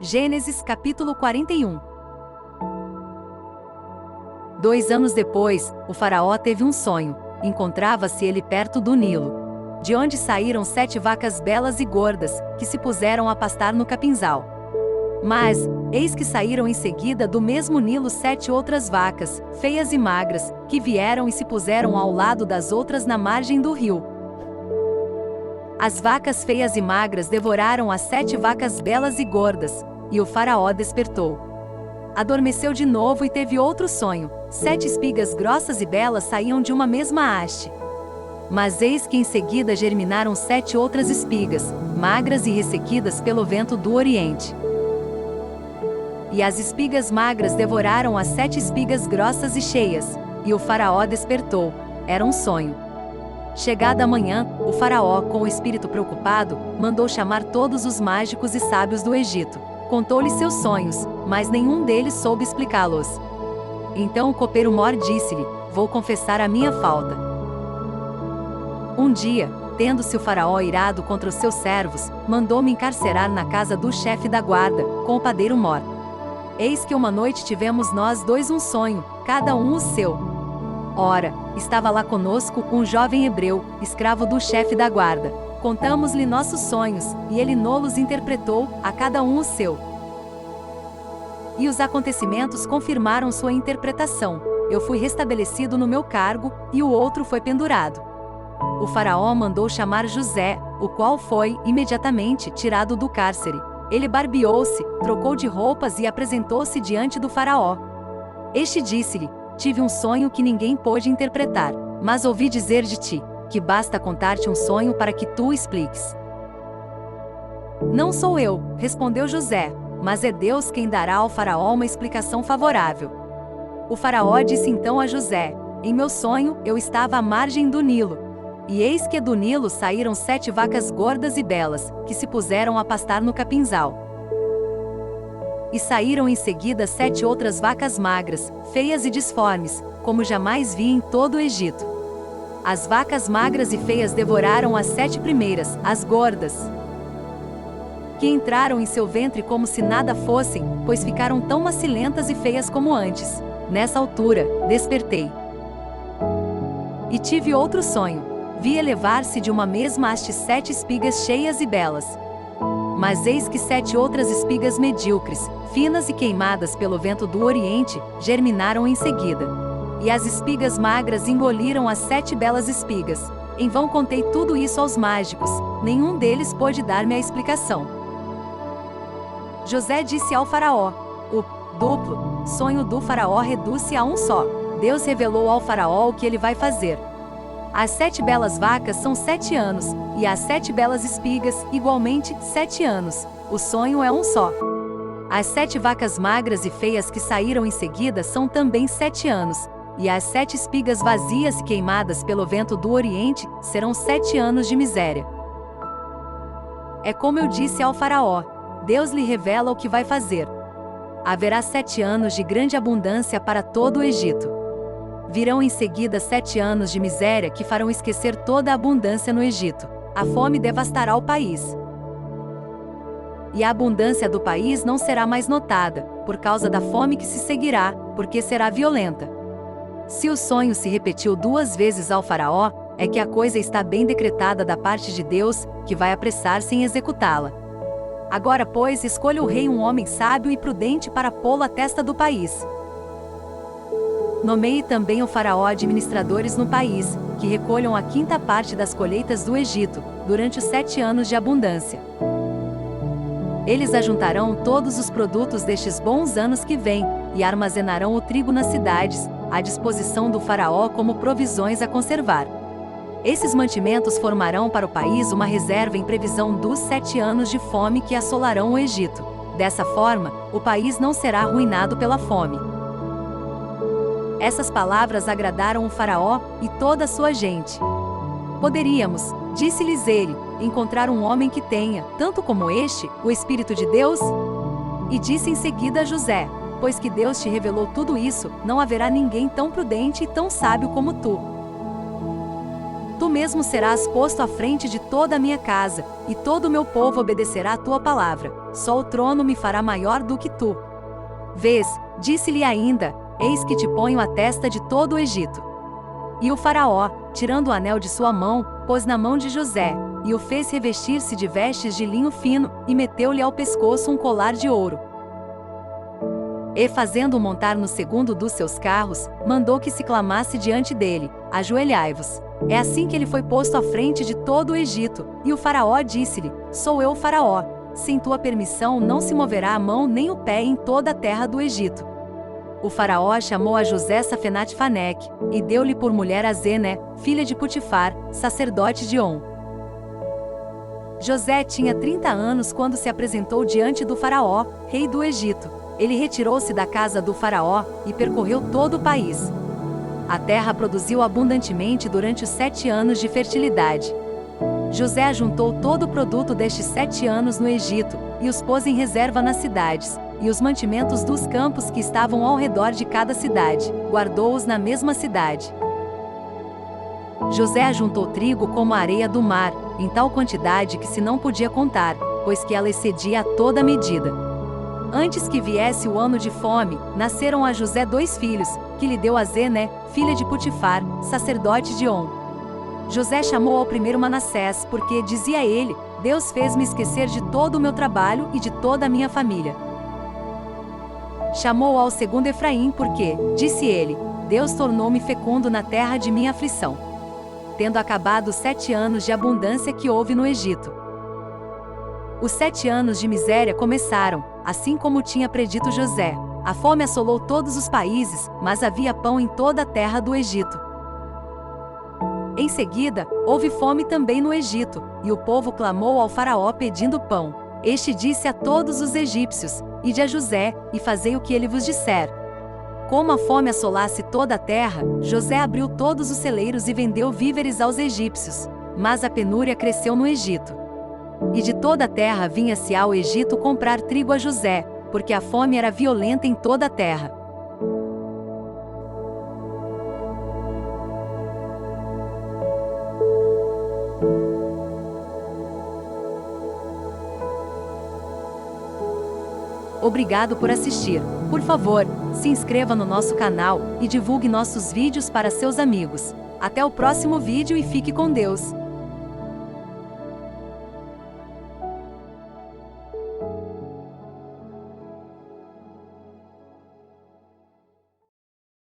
Gênesis capítulo 41. 2 anos depois, o faraó teve um sonho. Encontrava-se ele perto do Nilo, de onde saíram 7 vacas belas e gordas, que se puseram a pastar no capinzal. Mas, eis que saíram em seguida do mesmo Nilo 7 outras vacas, feias e magras, que vieram e se puseram ao lado das outras na margem do rio. As vacas feias e magras devoraram as 7 vacas belas e gordas, e o faraó despertou. Adormeceu de novo e teve outro sonho: 7 espigas grossas e belas saíam de uma mesma haste. Mas eis que em seguida germinaram 7 outras espigas, magras e ressequidas pelo vento do Oriente. E as espigas magras devoraram as 7 espigas grossas e cheias, e o faraó despertou. Era um sonho. Chegada a manhã, o faraó, com o espírito preocupado, mandou chamar todos os mágicos e sábios do Egito. Contou-lhes seus sonhos, mas nenhum deles soube explicá-los. Então o copeiro-mor disse-lhe: vou confessar a minha falta. Um dia, tendo-se o faraó irado contra os seus servos, mandou-me encarcerar na casa do chefe da guarda, com o padeiro-mor. Eis que uma noite tivemos nós dois um sonho, cada um o seu. Ora, estava lá conosco um jovem hebreu, escravo do chefe da guarda. Contamos-lhe nossos sonhos, e ele nos interpretou, a cada um o seu. E os acontecimentos confirmaram sua interpretação. Eu fui restabelecido no meu cargo, e o outro foi pendurado. O faraó mandou chamar José, o qual foi, imediatamente, tirado do cárcere. Ele barbeou-se, trocou de roupas e apresentou-se diante do faraó. Este disse-lhe: tive um sonho que ninguém pôde interpretar, mas ouvi dizer de ti, que basta contar-te um sonho para que tu o expliques. Não sou eu, respondeu José, mas é Deus quem dará ao faraó uma explicação favorável. O faraó disse então a José: em meu sonho, eu estava à margem do Nilo. E eis que do Nilo saíram 7 vacas gordas e belas, que se puseram a pastar no capinzal. E saíram em seguida 7 outras vacas magras, feias e disformes, como jamais vi em todo o Egito. As vacas magras e feias devoraram as 7 primeiras, as gordas, que entraram em seu ventre como se nada fossem, pois ficaram tão macilentas e feias como antes. Nessa altura, despertei. E tive outro sonho. Vi elevar-se de uma mesma haste 7 espigas cheias e belas. Mas eis que 7 outras espigas medíocres, finas e queimadas pelo vento do Oriente, germinaram em seguida. E as espigas magras engoliram as 7 belas espigas. Em vão contei tudo isso aos mágicos, nenhum deles pôde dar-me a explicação. José disse ao faraó: o duplo sonho do faraó reduz-se a um só. Deus revelou ao faraó o que ele vai fazer. As 7 belas vacas são 7 anos, e as 7 belas espigas, igualmente, 7 anos. O sonho é um só. As 7 vacas magras e feias que saíram em seguida são também 7 anos, e as 7 espigas vazias e queimadas pelo vento do Oriente serão 7 anos de miséria. É como eu disse ao faraó: Deus lhe revela o que vai fazer. Haverá 7 anos de grande abundância para todo o Egito. Virão em seguida 7 anos de miséria que farão esquecer toda a abundância no Egito. A fome devastará o país. E a abundância do país não será mais notada, por causa da fome que se seguirá, porque será violenta. Se o sonho se repetiu 2 vezes ao faraó, é que a coisa está bem decretada da parte de Deus, que vai apressar-se em executá-la. Agora, pois, escolha o rei um homem sábio e prudente para pô-lo à testa do país. Nomeie também o faraó administradores no país, que recolham a 5ª parte das colheitas do Egito, durante os 7 anos de abundância. Eles ajuntarão todos os produtos destes bons anos que vêm, e armazenarão o trigo nas cidades, à disposição do faraó como provisões a conservar. Esses mantimentos formarão para o país uma reserva em previsão dos 7 anos de fome que assolarão o Egito. Dessa forma, o país não será arruinado pela fome. Essas palavras agradaram o faraó e toda a sua gente. Poderíamos, disse-lhes ele, encontrar um homem que tenha, tanto como este, o Espírito de Deus? E disse em seguida a José: pois que Deus te revelou tudo isso, não haverá ninguém tão prudente e tão sábio como tu. Tu mesmo serás posto à frente de toda a minha casa, e todo o meu povo obedecerá à tua palavra. Só o trono me fará maior do que tu. Vês, disse-lhe ainda, eis que te ponho à testa de todo o Egito. E o faraó, tirando o anel de sua mão, pôs na mão de José, e o fez revestir-se de vestes de linho fino, e meteu-lhe ao pescoço um colar de ouro. E fazendo-o montar no segundo dos seus carros, mandou que se clamasse diante dele: ajoelhai-vos. É assim que ele foi posto à frente de todo o Egito, e o faraó disse-lhe: sou eu o faraó. Sem tua permissão não se moverá a mão nem o pé em toda a terra do Egito. O faraó chamou a José Safenat-Faneque, e deu-lhe por mulher a Zené, filha de Putifar, sacerdote de On. José tinha 30 anos quando se apresentou diante do faraó, rei do Egito. Ele retirou-se da casa do faraó, e percorreu todo o país. A terra produziu abundantemente durante os 7 anos de fertilidade. José ajuntou todo o produto destes 7 anos no Egito, e os pôs em reserva nas cidades, e os mantimentos dos campos que estavam ao redor de cada cidade, guardou-os na mesma cidade. José ajuntou trigo como a areia do mar, em tal quantidade que se não podia contar, pois que ela excedia a toda medida. Antes que viesse o ano de fome, nasceram a José 2 filhos, que lhe deu a Zené, filha de Putifar, sacerdote de On. José chamou ao primeiro Manassés, porque, dizia ele, Deus fez-me esquecer de todo o meu trabalho e de toda a minha família. Chamou ao segundo Efraim, porque, disse ele, Deus tornou-me fecundo na terra de minha aflição, tendo acabado os 7 anos de abundância que houve no Egito. Os 7 anos de miséria começaram, assim como tinha predito José. A fome assolou todos os países, mas havia pão em toda a terra do Egito. Em seguida, houve fome também no Egito, e o povo clamou ao faraó pedindo pão. Este disse a todos os egípcios: ide a José, e fazei o que ele vos disser. Como a fome assolasse toda a terra, José abriu todos os celeiros e vendeu víveres aos egípcios. Mas a penúria cresceu no Egito. E de toda a terra vinha-se ao Egito comprar trigo a José, porque a fome era violenta em toda a terra. Obrigado por assistir. Por favor, se inscreva no nosso canal e divulgue nossos vídeos para seus amigos. Até o próximo vídeo e fique com Deus.